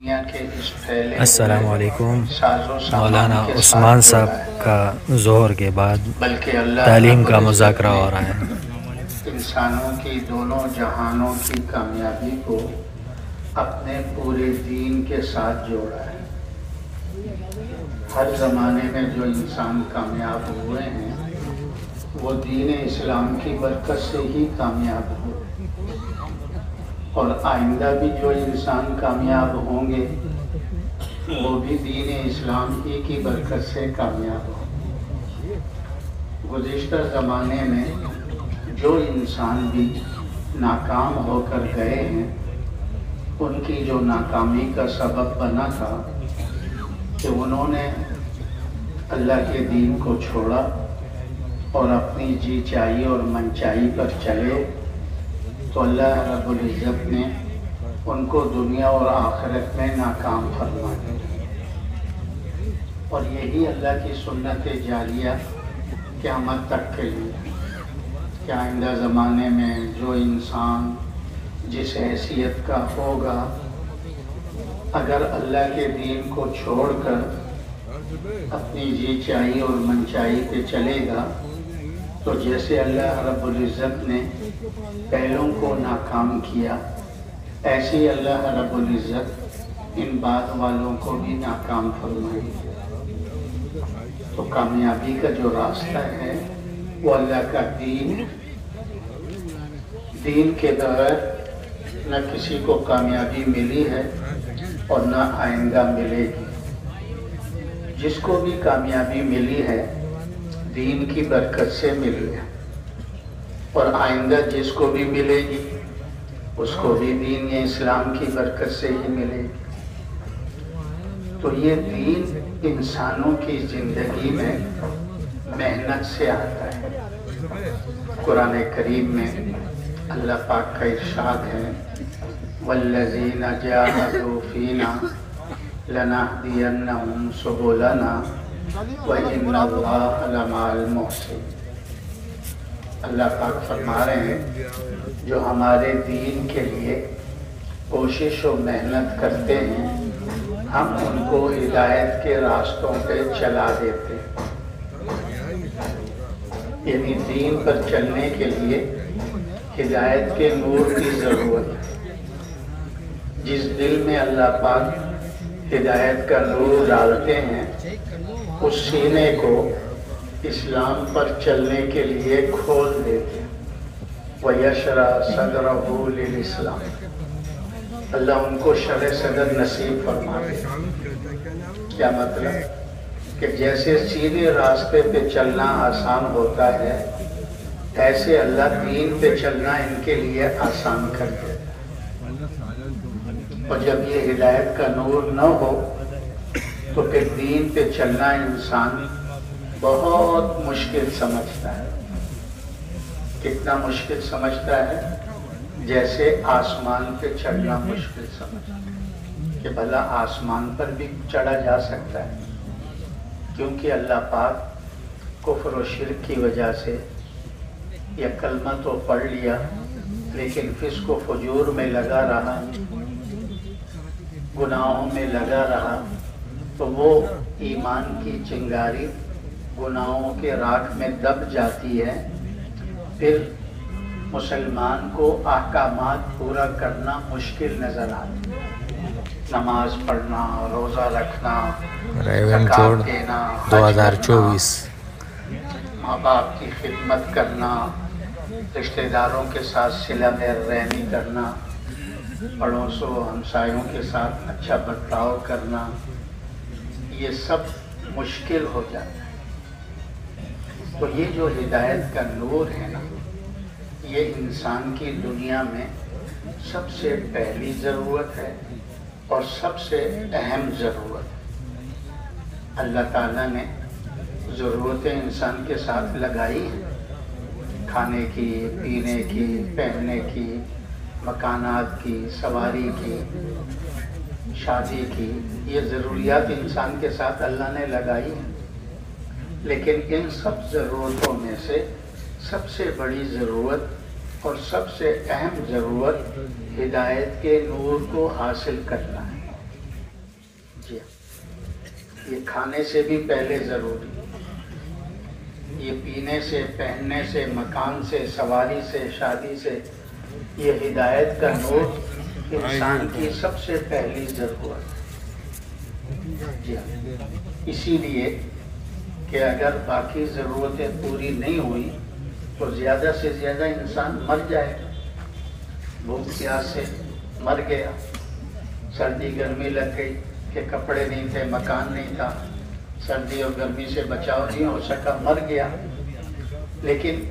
السلام علیکم۔ مولانا عثمان صاحب کا ظہر کے بعد تعلیم کا مذاکرہ ہو رہا ہے۔ انسانوں کی دونوں جہانوں کی کامیابی کو اپنے پورے دین کے ساتھ جوڑا ہے۔ ہر زمانے میں جو انسان کامیاب ہوئے ہیں وہ دین اسلام کی برکت سے ہی کامیاب ہوئے، اور آئندہ بھی جو انسان کامیاب ہوں گے وہ بھی دین اسلام ہی کی برکت سے کامیاب ہوں۔ گزشتہ زمانے میں جو انسان بھی ناکام ہو کر گئے ہیں ان کی جو ناکامی کا سبب بنا تھا کہ انہوں نے اللہ کے دین کو چھوڑا اور اپنی جی چاہی اور من چاہی پر چلے، تو اللہ رب العزت نے ان کو دنیا اور آخرت میں ناکام فرما دیا۔ اور یہی اللہ کی سنت جاریہ قیامت تک کے لیے کہ آئندہ زمانے میں جو انسان جس حیثیت کا ہوگا، اگر اللہ کے دین کو چھوڑ کر اپنی جی چاہی اور من چاہی پہ چلے گا، تو جیسے اللہ رب العزت نے پہلوں کو ناکام کیا، ایسے ہی اللہ رب العزت ان بعد والوں کو بھی ناکام فرمائے گا۔ تو کامیابی کا جو راستہ ہے وہ اللہ کا دین کے بغیر نہ کسی کو کامیابی ملی ہے اور نہ آئندہ ملے گی۔ جس کو بھی کامیابی ملی ہے دین کی برکت سے ملی ہے، اور آئندہ جس کو بھی ملے گی اس کو بھی دین اسلام کی برکت سے ہی ملے گی۔ تو یہ دین انسانوں کی زندگی میں محنت سے آتا ہے۔ قرآن کریم میں اللہ پاک کا ارشاد ہے، وَالَّذِينَ جَاهَدُوا فِينَا لَنَهْدِيَنَّهُمْ سُبُلَنَا وَإِنَّ اللَّهَ لَمَعَ الْمُحْسِنِينَ۔ اللہ پاک فرما رہے ہیں جو ہمارے دین کے لیے کوشش و محنت کرتے ہیں ہم ان کو ہدایت کے راستوں پہ چلا دیتے ہیں۔ یعنی دین پر چلنے کے لیے ہدایت کے نور کی ضرورت ہے۔ جس دل میں اللہ پاک ہدایت کا نور ڈالتے ہیں اس سینے کو اسلام پر چلنے کے لیے کھول دیتے ہیں۔ وَيَشْرَحْ صَدْرَهُ لِلْإِسْلَامِ، اللہ ان کو شرح صدر نصیب فرماتے ہیں۔ کیا مطلب کہ جیسے سیدھے راستے پہ چلنا آسان ہوتا ہے، ایسے اللہ دین پہ چلنا ان کے لیے آسان کر دیتا ہے۔ اور جب یہ ہدایت کا نور نہ ہو تو پھر دین پہ چلنا انسان بہت مشکل سمجھتا ہے۔ کتنا مشکل سمجھتا ہے؟ جیسے آسمان پہ چڑھنا مشکل سمجھتا ہے کہ بھلا آسمان پر بھی چڑھا جا سکتا ہے، کیونکہ اللہ پاک کفر و شرک کی وجہ سے یہ کلمہ تو پڑھ لیا لیکن فسق و فجور میں لگا رہا، گناہوں میں لگا رہا، تو وہ ایمان کی چنگاری گناہوں کے راکھ میں دب جاتی ہے۔ پھر مسلمان کو احکامات پورا کرنا مشکل نظر آتا ہے۔ نماز پڑھنا، روزہ رکھنا، زکوٰۃ دینا، 2024 ماں باپ کی خدمت کرنا، رشتہ داروں کے ساتھ صلہ رحمی کرنا، پڑوسوں ہمسایوں کے ساتھ اچھا برتاؤ کرنا، یہ سب مشکل ہو جاتا ہے۔ تو یہ جو ہدایت کا نور ہے نا، یہ انسان کی دنیا میں سب سے پہلی ضرورت ہے اور سب سے اہم ضرورت ہے۔ اللہ تعالیٰ نے ضرورتیں انسان کے ساتھ لگائی ہیں، کھانے کی، پینے کی، پہننے کی، مکانات کی، سواری کی، شادی کی، یہ ضروریات انسان کے ساتھ اللہ نے لگائی ہیں۔ لیکن ان سب ضرورتوں میں سے سب سے بڑی ضرورت اور سب سے اہم ضرورت ہدایت کے نور کو حاصل کرنا ہے۔ جی یہ کھانے سے بھی پہلے ضروری، یہ پینے سے، پہننے سے، مکان سے، سواری سے، شادی سے، یہ ہدایت کا نور انسان کی سب سے پہلی ضرورت ہے۔ جی اسی لیے کہ اگر باقی ضرورتیں پوری نہیں ہوئی تو زیادہ سے زیادہ انسان مر جائے گا، بھوک پیاس سے مر گیا، سردی گرمی لگ گئی کہ کپڑے نہیں تھے، مکان نہیں تھا، سردی اور گرمی سے بچاؤ نہیں ہو سکا، مر گیا، لیکن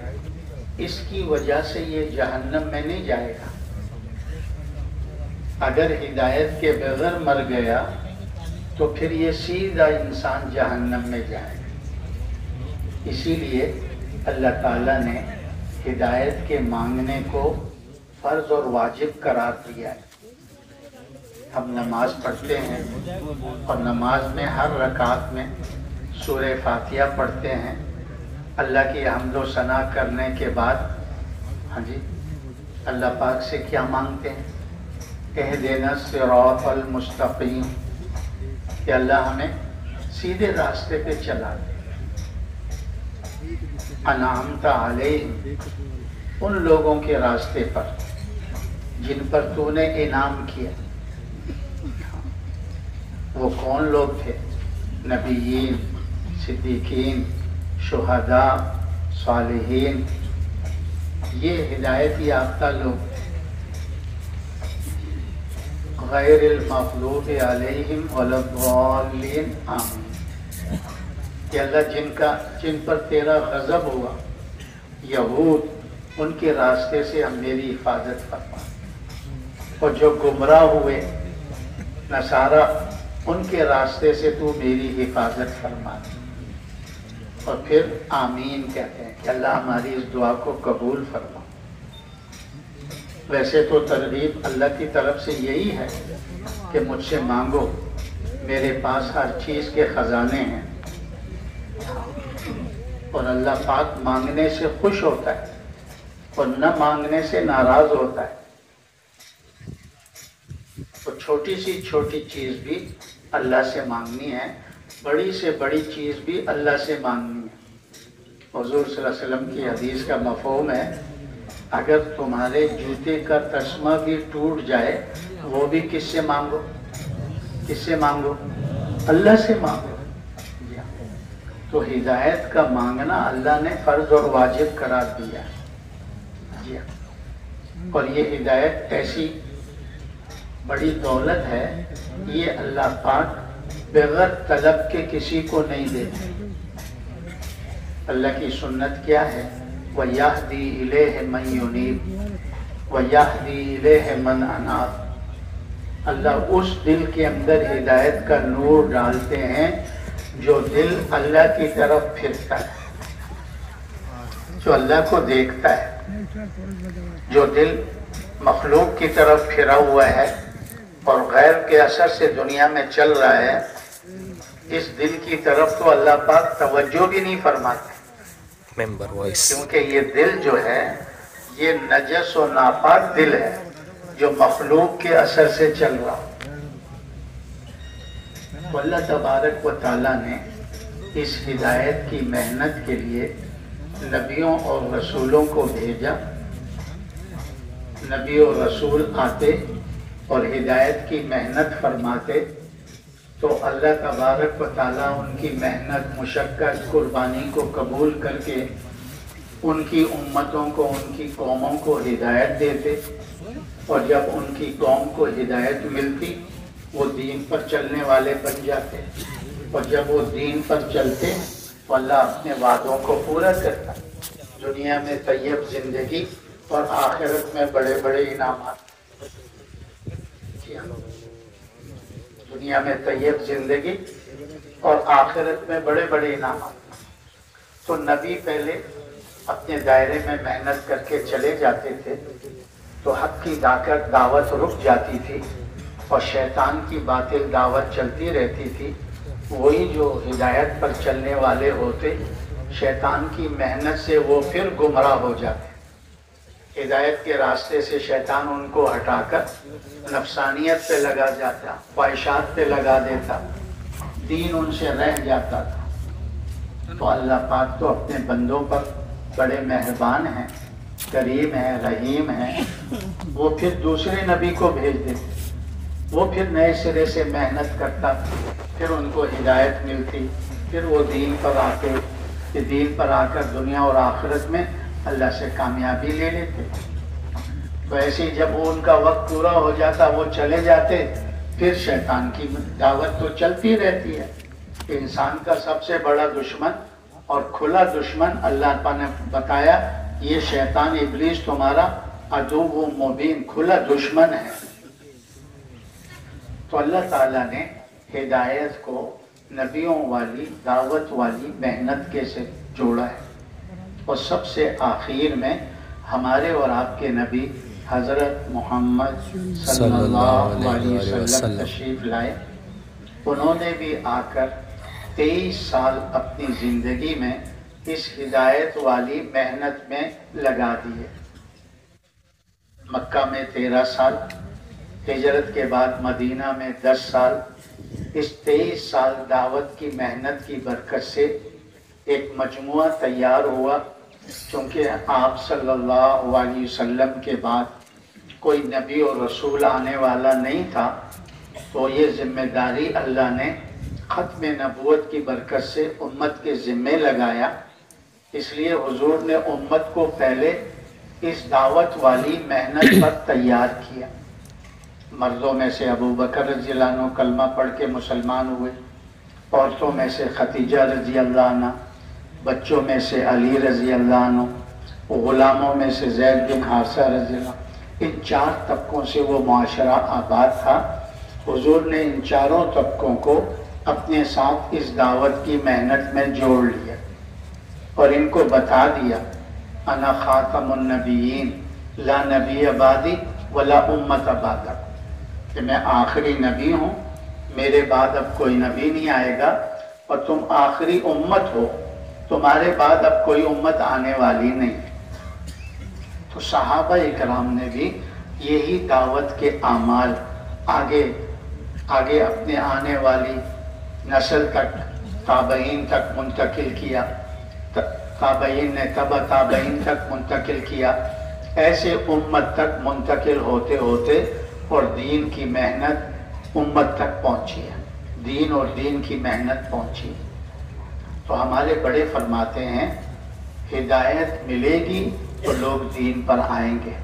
اس کی وجہ سے یہ جہنم میں نہیں جائے گا۔ اگر ہدایت کے بغیر مر گیا تو پھر یہ سیدھا انسان جہنم میں جائے گا۔ اسی لیے اللہ تعالیٰ نے ہدایت کے مانگنے کو فرض اور واجب قرار دیا ہے۔ ہم نماز پڑھتے ہیں اور نماز میں ہر رکعت میں سورہ فاتحہ پڑھتے ہیں، اللہ کی حمد و ثنا کرنے کے بعد اللہ پاک سے کیا مانگتے ہیں؟ اہدنا الصراط المستقیم، کہ اللہ ہمیں سیدھے راستے پہ چلا دے۔ انعمت علیہم، ان لوگوں کے راستے پر جن پر تو نے انعام کیا۔ وہ کون لوگ تھے؟ نبیین، صدیقین، شہداء، صالحین، یہ ہدایت یافتہ لوگ، غیر المغضوب علیہم ولا الضالین، آمین۔ کہ اللہ جن پر تیرا غضب ہوا، یہود، ان کے راستے سے ہم میری حفاظت فرما، اور جو گمراہ ہوئے نصارہ، ان کے راستے سے تو میری حفاظت فرما۔ اور پھر آمین کہتے ہیں کہ اللہ ہماری اس دعا کو قبول فرما۔ ویسے تو ترغیب اللہ کی طرف سے یہی ہے کہ مجھ سے مانگو، میرے پاس ہر چیز کے خزانے ہیں، اور اللہ پاک مانگنے سے خوش ہوتا ہے اور نہ مانگنے سے ناراض ہوتا ہے۔ تو چھوٹی سی چھوٹی چیز بھی اللہ سے مانگنی ہے، بڑی سے بڑی چیز بھی اللہ سے مانگنی ہے۔ حضور صلی اللہ علیہ وسلم کی حدیث کا مفہوم ہے، اگر تمہارے جوتے کا تسمہ بھی ٹوٹ جائے وہ بھی کس سے مانگو؟ کس سے مانگو؟ اللہ سے مانگو۔ تو ہدایت کا مانگنا اللہ نے فرض اور واجب قرار دیا ہے۔ اور یہ ہدایت ایسی بڑی دولت ہے، یہ اللہ پاک بغیر طلب کے کسی کو نہیں دیتے۔ اللہ کی سنت کیا ہے؟ وَيَهْدِي إِلَيْهِ مَن يُنِيبُ وَيَهْدِي إِلَيْهِ مَنْ أَنَابَ۔ اللہ اس دل کے اندر ہدایت کا نور ڈالتے ہیں جو دل اللہ کی طرف پھرتا ہے، جو اللہ کو دیکھتا ہے۔ جو دل مخلوق کی طرف پھرا ہوا ہے اور غیر کے اثر سے دنیا میں چل رہا ہے، اس دل کی طرف تو اللہ پاک توجہ بھی نہیں فرماتے، کیونکہ یہ دل جو ہے یہ نجس و ناپاک دل ہے جو مخلوق کے اثر سے چل رہا۔ تو اللہ تبارک و تعالیٰ نے اس ہدایت کی محنت کے لیے نبیوں اور رسولوں کو بھیجا۔ نبی اور رسول آتے اور ہدایت کی محنت فرماتے تو اللہ تبارک و تعالیٰ ان کی محنت، مشقت، قربانی کو قبول کر کے ان کی امتوں کو، ان کی قوموں کو ہدایت دیتے، اور جب ان کی قوم کو ہدایت ملتی وہ دین پر چلنے والے بن جاتے، اور جب وہ دین پر چلتے تو اللہ اپنے وعدوں کو پورا کرتا، دنیا میں طیب زندگی اور آخرت میں بڑے بڑے انعامات۔ دنیا میں طیب زندگی اور آخرت میں بڑے بڑے انعامات۔ تو نبی پہلے اپنے دائرے میں محنت کر کے چلے جاتے تھے تو حق کی دعوت رک جاتی تھی اور شیطان کی باطل دعوت چلتی رہتی تھی۔ وہی جو ہدایت پر چلنے والے ہوتے، شیطان کی محنت سے وہ پھر گمراہ ہو جاتے۔ ہدایت کے راستے سے شیطان ان کو ہٹا کر نفسانیت پہ لگا جاتا، خواہشات پہ لگا دیتا، دین ان سے رہ جاتا تھا۔ تو اللہ پاک تو اپنے بندوں پر بڑے مہربان ہیں، کریم ہیں، رحیم ہیں، وہ پھر دوسرے نبی کو بھیج دیتے، وہ پھر نئے سرے سے محنت کرتا، پھر ان کو ہدایت ملتی، پھر وہ دین پر آتے، کہ دین پر آ کر دنیا اور آخرت میں اللہ سے کامیابی لے لیتے۔ تو ایسے جب وہ ان کا وقت پورا ہو جاتا وہ چلے جاتے، پھر شیطان کی دعوت تو چلتی رہتی ہے۔ انسان کا سب سے بڑا دشمن اور کھلا دشمن اللہ تعالیٰ نے بتایا، یہ شیطان ابلیس تمہارا عدو مبین، کھلا دشمن ہے۔ تو اللہ تعالیٰ نے ہدایت کو نبیوں والی دعوت والی محنت کے سے جوڑا ہے، اور سب سے آخر میں ہمارے اور آپ کے نبی حضرت محمد صلی اللہ علیہ وسلم تشریف لائے۔ انہوں نے بھی آ کر 23 سال اپنی زندگی میں اس ہدایت والی محنت میں لگا دیے۔ مکہ میں 13 سال، ہجرت کے بعد مدینہ میں 10 سال۔ اس 23 سال دعوت کی محنت کی برکت سے ایک مجموعہ تیار ہوا، کیونکہ آپ صلی اللہ علیہ وسلم کے بعد کوئی نبی اور رسول آنے والا نہیں تھا، تو یہ ذمہ داری اللہ نے ختم نبوت کی برکت سے امت کے ذمے لگایا۔ اس لیے حضور نے امت کو پہلے اس دعوت والی محنت پر تیار کیا۔ مردوں میں سے ابو بکر رضی اللہ عنہ کلمہ پڑھ کے مسلمان ہوئے، عورتوں میں سے خدیجہ رضی اللہ عنہ، بچوں میں سے علی رضی اللہ عنہ، غلاموں میں سے زید بن حارثہ رضی اللہ عنہ۔ ان 4 طبقوں سے وہ معاشرہ آباد تھا۔ حضور نے ان 4 طبقوں کو اپنے ساتھ اس دعوت کی محنت میں جوڑ لیا، اور ان کو بتا دیا، انا خاتم النبیین لا نبی بعدی ولا امت بعدک، کہ میں آخری نبی ہوں، میرے بعد اب کوئی نبی نہیں آئے گا، اور تم آخری امت ہو، تمہارے بعد اب کوئی امت آنے والی نہیں۔ تو صحابہ اکرام نے بھی یہی دعوت کے اعمال آگے اپنے آنے والی نسل تک، تابعین تک منتقل کیا، تابعین نے تبع تابعین تک منتقل کیا، ایسے امت تک منتقل ہوتے ہوتے اور دین کی محنت امت تک پہنچی ہے، دین اور دین کی محنت پہنچی۔ تو ہمارے بڑے فرماتے ہیں، ہدایت ملے گی تو لوگ دین پر آئیں گے،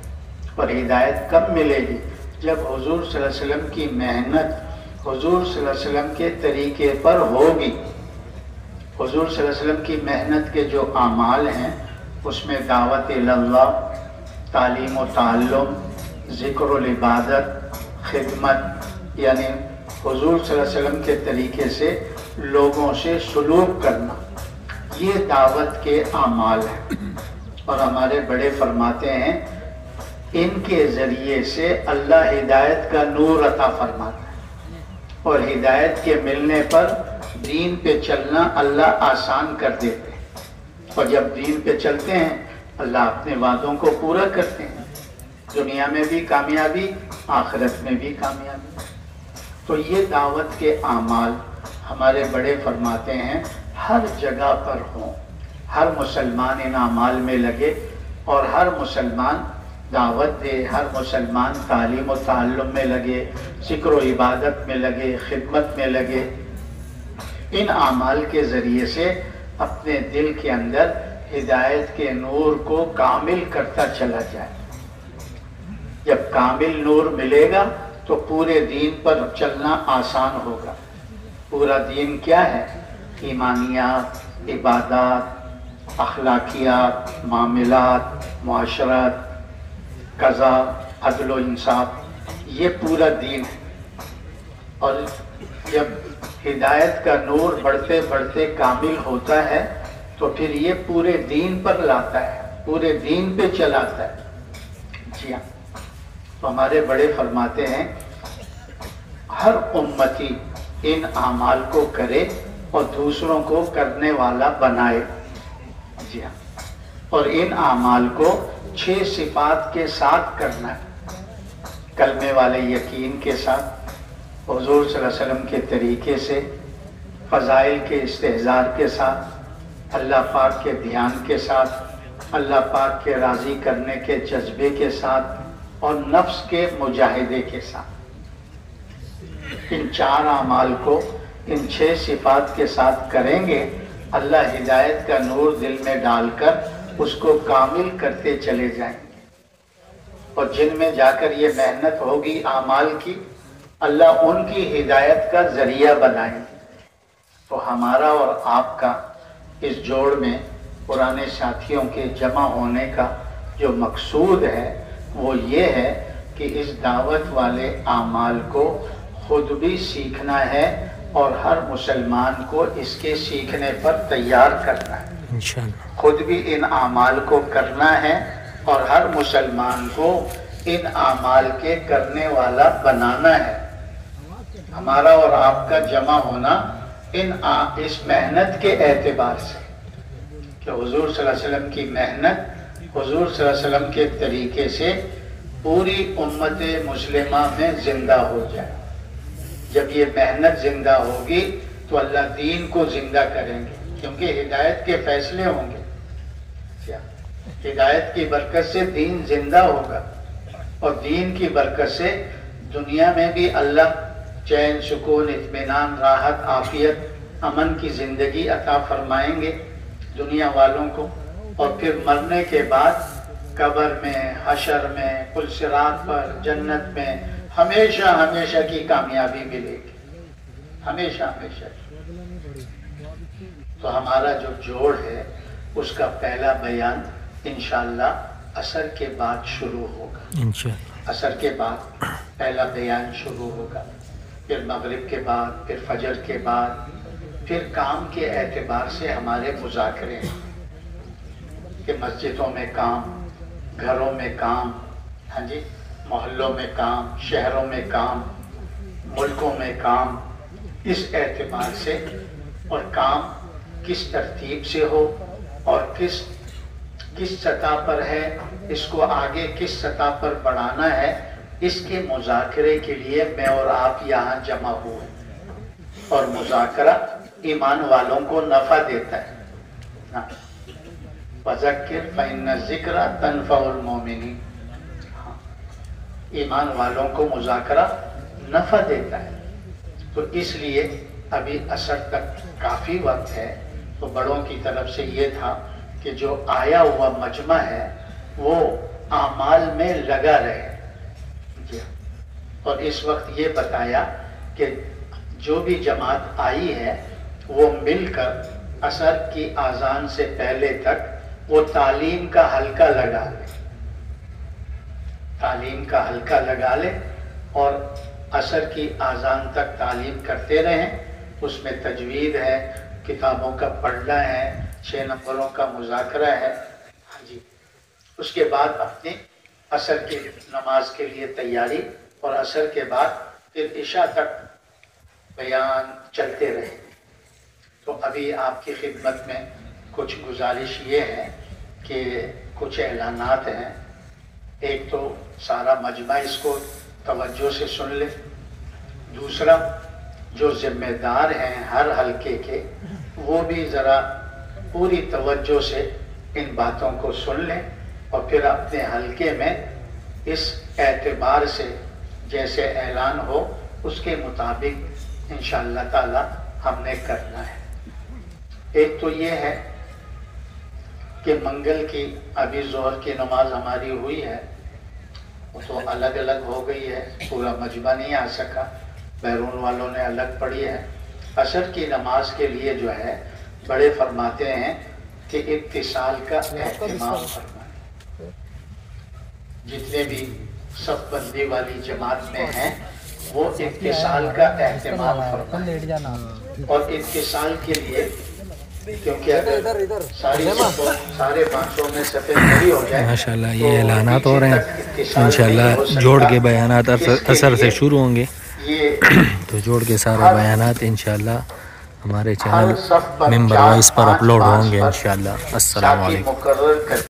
اور ہدایت کب ملے گی؟ جب حضور صلی اللہ علیہ وسلم کی محنت حضور صلی اللہ علیہ وسلم کے طریقے پر ہوگی۔ حضور صلی اللہ علیہ وسلم کی محنت کے جو اعمال ہیں، اس میں دعوت اللہ، تعلیم و تعلم، ذکر و عبادت، خدمت، یعنی حضور صلی اللہ علیہ وسلم کے طریقے سے لوگوں سے سلوک کرنا، یہ دعوت کے اعمال ہیں۔ اور ہمارے بڑے فرماتے ہیں، ان کے ذریعے سے اللہ ہدایت کا نور عطا فرماتا ہے، اور ہدایت کے ملنے پر دین پہ چلنا اللہ آسان کر دیتے ہیں، اور جب دین پہ چلتے ہیں اللہ اپنے وعدوں کو پورا کرتے ہیں، دنیا میں بھی کامیابی، آخرت میں بھی کامیابی۔ تو یہ دعوت کے اعمال ہمارے بڑے فرماتے ہیں ہر جگہ پر ہوں، ہر مسلمان ان اعمال میں لگے، اور ہر مسلمان دعوت دے، ہر مسلمان تعلیم و تعلم میں لگے، ذکر و عبادت میں لگے، خدمت میں لگے۔ ان اعمال کے ذریعے سے اپنے دل کے اندر ہدایت کے نور کو کامل کرتا چلا جائے۔ جب کامل نور ملے گا تو پورے دین پر چلنا آسان ہوگا۔ پورا دین کیا ہے؟ ایمانیات، عبادات، اخلاقیات، معاملات، معاشرت، قضا، عدل و انصاف، یہ پورا دین ہے۔ اور جب ہدایت کا نور بڑھتے بڑھتے کامل ہوتا ہے تو پھر یہ پورے دین پر لاتا ہے، پورے دین پہ چلاتا ہے۔ جی ہاں، تو ہمارے بڑے فرماتے ہیں ہر امتی ان اعمال کو کرے اور دوسروں کو کرنے والا بنائے۔ جی ہاں، اور ان اعمال کو 6 صفات کے ساتھ کرنا ہے، کلمے والے یقین کے ساتھ، حضور صلی اللہ علیہ وسلم کے طریقے سے، فضائل کے استحضار کے ساتھ، اللہ پاک کے دھیان کے ساتھ، اللہ پاک کے راضی کرنے کے جذبے کے ساتھ، اور نفس کے مجاہدے کے ساتھ۔ ان 4 اعمال کو ان 6 صفات کے ساتھ کریں گے، اللہ ہدایت کا نور دل میں ڈال کر اس کو کامل کرتے چلے جائیں گے، اور جن میں جا کر یہ محنت ہوگی اعمال کی، اللہ ان کی ہدایت کا ذریعہ بنائیں گے۔ تو ہمارا اور آپ کا اس جوڑ میں پرانے ساتھیوں کے جمع ہونے کا جو مقصود ہے وہ یہ ہے کہ اس دعوت والے اعمال کو خود بھی سیکھنا ہے اور ہر مسلمان کو اس کے سیکھنے پر تیار کرنا ہے۔ انشاءاللہ خود بھی ان اعمال کو کرنا ہے اور ہر مسلمان کو ان اعمال کے کرنے والا بنانا ہے۔ ہمارا اور آپ کا جمع ہونا اس محنت کے اعتبار سے کہ حضور صلی اللہ علیہ وسلم کی محنت حضور صلی اللہ علیہ وسلم کے طریقے سے پوری امت مسلمہ میں زندہ ہو جائے۔ جب یہ محنت زندہ ہوگی تو اللہ دین کو زندہ کریں گے، کیونکہ ہدایت کے فیصلے ہوں گے۔ ہدایت کی برکت سے دین زندہ ہوگا، اور دین کی برکت سے دنیا میں بھی اللہ چین، سکون، اطمینان، راحت، عافیت، امن کی زندگی عطا فرمائیں گے دنیا والوں کو، اور پھر مرنے کے بعد قبر میں، حشر میں، پل صراط پر، جنت میں ہمیشہ ہمیشہ کی کامیابی ملے گی، ہمیشہ ہمیشہ کی۔ تو ہمارا جو جوڑ ہے اس کا پہلا بیان انشاءاللہ عصر کے بعد شروع ہوگا۔ انشاءاللہ عصر کے بعد پہلا بیان شروع ہوگا، پھر مغرب کے بعد، پھر فجر کے بعد، پھر کام کے اعتبار سے ہمارے مذاکرے ہیں کہ مسجدوں میں کام، گھروں میں کام، ہاں جی، محلوں میں کام، شہروں میں کام، ملکوں میں کام، اس اعتبار سے، اور کام کس ترتیب سے ہو اور کس سطح پر ہے، اس کو آگے کس سطح پر بڑھانا ہے، اس کے مذاکرے کے لیے میں اور آپ یہاں جمع ہوئے۔ اور مذاکرہ ایمان والوں کو نفع دیتا ہے۔ فذکر فإن الذکر تنفع المؤمنین، ایمان والوں کو مذاکرہ نفع دیتا ہے۔ تو اس لیے ابھی عصر تک کافی وقت ہے، تو بڑوں کی طرف سے یہ تھا کہ جو آیا ہوا مجمع ہے وہ اعمال میں لگا رہے، اور اس وقت یہ بتایا کہ جو بھی جماعت آئی ہے وہ مل کر عصر کی اذان سے پہلے تک وہ تعلیم کا حلقہ لگا لے، تعلیم کا حلقہ لگا لے، اور عصر کی اذان تک تعلیم کرتے رہیں۔ اس میں تجوید ہے، کتابوں کا پڑھنا ہے، 6 نمبروں کا مذاکرہ ہے، ہاں جی۔ اس کے بعد اپنی عصر کی نماز کے لیے تیاری، اور عصر کے بعد پھر عشاء تک بیان چلتے رہے۔ تو ابھی آپ کی خدمت میں کچھ گزارش یہ ہے کہ کچھ اعلانات ہیں۔ ایک تو سارا مجمع اس کو توجہ سے سن لے، دوسرا جو ذمہ دار ہیں ہر حلقے کے وہ بھی ذرا پوری توجہ سے ان باتوں کو سن لیں، اور پھر اپنے حلقے میں اس اعتبار سے جیسے اعلان ہو اس کے مطابق انشاءاللہ تعالی ہم نے کرنا ہے۔ ایک تو یہ ہے کہ منگل کی ابھی ظہر کی نماز ہماری ہوئی ہے، تو الگ الگ ہو گئی ہے، پورا مجمع نہیں آ سکا، بیرون والوں نے الگ پڑھی ہے۔ عصر کی نماز کے لیے جو ہے بڑے فرماتے ہیں کہ اتصال کا اہتمام فرمائیں، جتنے بھی صف بندی والی جماعت میں ہیں وہ اتصال کا اہتمام فرمائیں، اور اتصال کے لیے کیونکہ اگر سارے بانسوں میں سفید کھڑی ہو جائے، ماشاءاللہ یہ اعلانات ہو رہے ہیں۔ انشاءاللہ جوڑ کے بیانات اثر سے شروع ہوں گے، تو جوڑ کے سارے بیانات انشاءاللہ ہمارے چینل ممبر وائس پر اپلوڈ ہوں گے انشاءاللہ۔ السلام علیکم۔